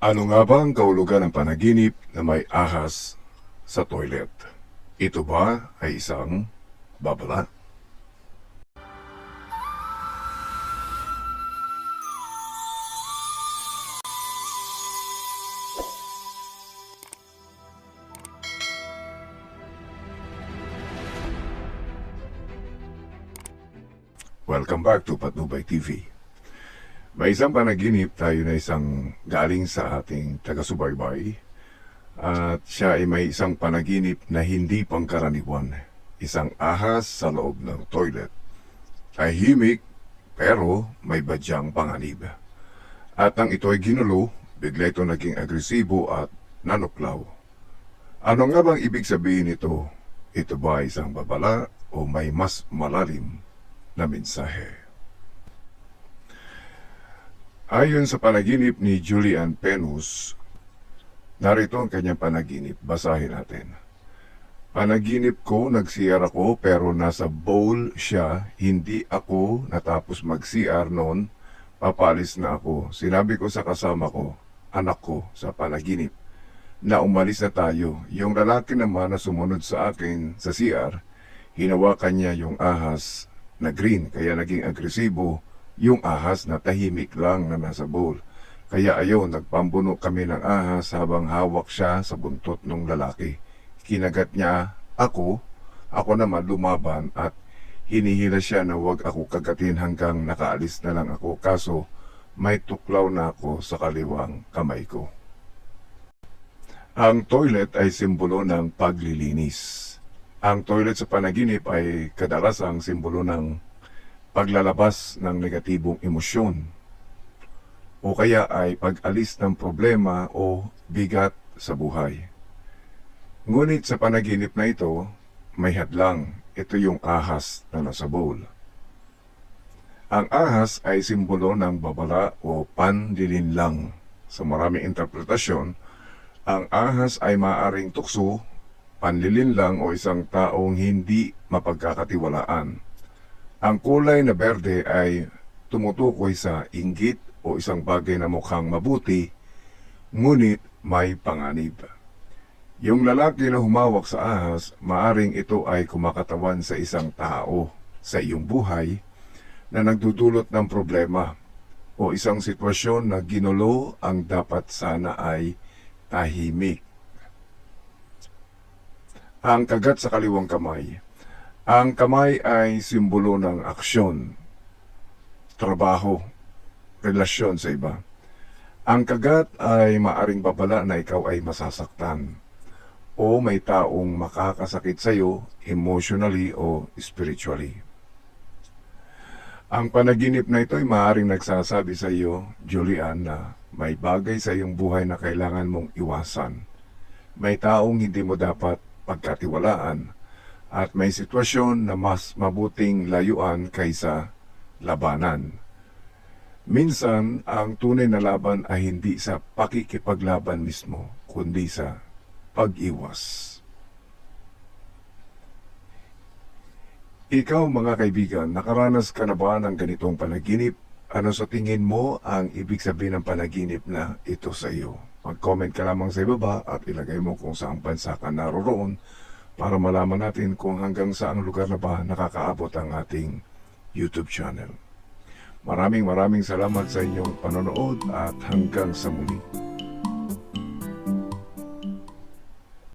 Ano nga ba ang kahulugan ng panaginip na may ahas sa toilet? Ito ba ay isang babala? Welcome back to Patnubay TV. May isang panaginip tayo na isang galing sa ating taga-subaybay at siya ay may isang panaginip na hindi pangkaraniwan. Isang ahas sa loob ng toilet. Tahimik pero may badyang panganib. At nang ito ay ginulo, bigla ito naging agresibo at nanuklaw. Ano nga bang ibig sabihin nito? Ito ba ay isang babala o may mas malalim na mensahe? Ayon sa panaginip ni Julian Penus, narito ang kanyang panaginip. Basahin natin. Panaginip ko, nag-CR ako pero nasa bowl siya, hindi ako natapos mag-CR noon, papalis na ako. Sinabi ko sa kasama ko, anak ko, sa panaginip, na umalis na tayo. Yung lalaki naman na sumunod sa akin sa CR, hinawakan niya yung ahas na green, kaya naging agresibo yung ahas na tahimik lang na nasa bowl. Kaya ayon, nagpambuno kami ng ahas habang hawak siya sa buntot ng lalaki. Kinagat niya ako naman lumaban at hinihila siya na wag ako kagatin hanggang nakaalis na lang ako. Kaso may tuklaw na ako sa kaliwang kamay ko. Ang toilet ay simbolo ng paglilinis. Ang toilet sa panaginip ay kadalasang simbolo ng paglalabas ng negatibong emosyon o kaya ay pag-alis ng problema o bigat sa buhay. Ngunit sa panaginip na ito, may hadlang. Ito yung ahas na nasa bowl. Ang ahas ay simbolo ng babala o panlilinlang. Sa maraming interpretasyon, ang ahas ay maaaring tukso, panlilinlang o isang taong hindi mapagkakatiwalaan. Ang kulay na berde ay tumutukoy sa inggit o isang bagay na mukhang mabuti, ngunit may panganib. Yung lalaki na humawak sa ahas, maaring ito ay kumakatawan sa isang tao sa iyong buhay na nagdudulot ng problema o isang sitwasyon na ginulo ang dapat sana ay tahimik. Ang kagat sa kaliwang kamay. Ang kamay ay simbolo ng aksyon, trabaho, relasyon sa iba. Ang kagat ay maaring babala na ikaw ay masasaktan o may taong makakasakit sa iyo emotionally o spiritually. Ang panaginip na ito ay maaring nagsasabi sa iyo, Julian, na may bagay sa iyong buhay na kailangan mong iwasan. May taong hindi mo dapat pagkatiwalaan at may sitwasyon na mas mabuting layuan kaysa labanan. Minsan, ang tunay na laban ay hindi sa pakikipaglaban mismo, kundi sa pag-iwas. Ikaw, mga kaibigan, nakaranas ka na ba ng ganitong panaginip? Ano sa tingin mo ang ibig sabihin ng panaginip na ito sa iyo? Mag-comment ka lamang sa ibaba at ilagay mo kung saang bansa ka naroroon para malaman natin kung hanggang saang lugar na ba nakakaabot ang ating YouTube channel. Maraming salamat sa inyong panonood at hanggang sa muli.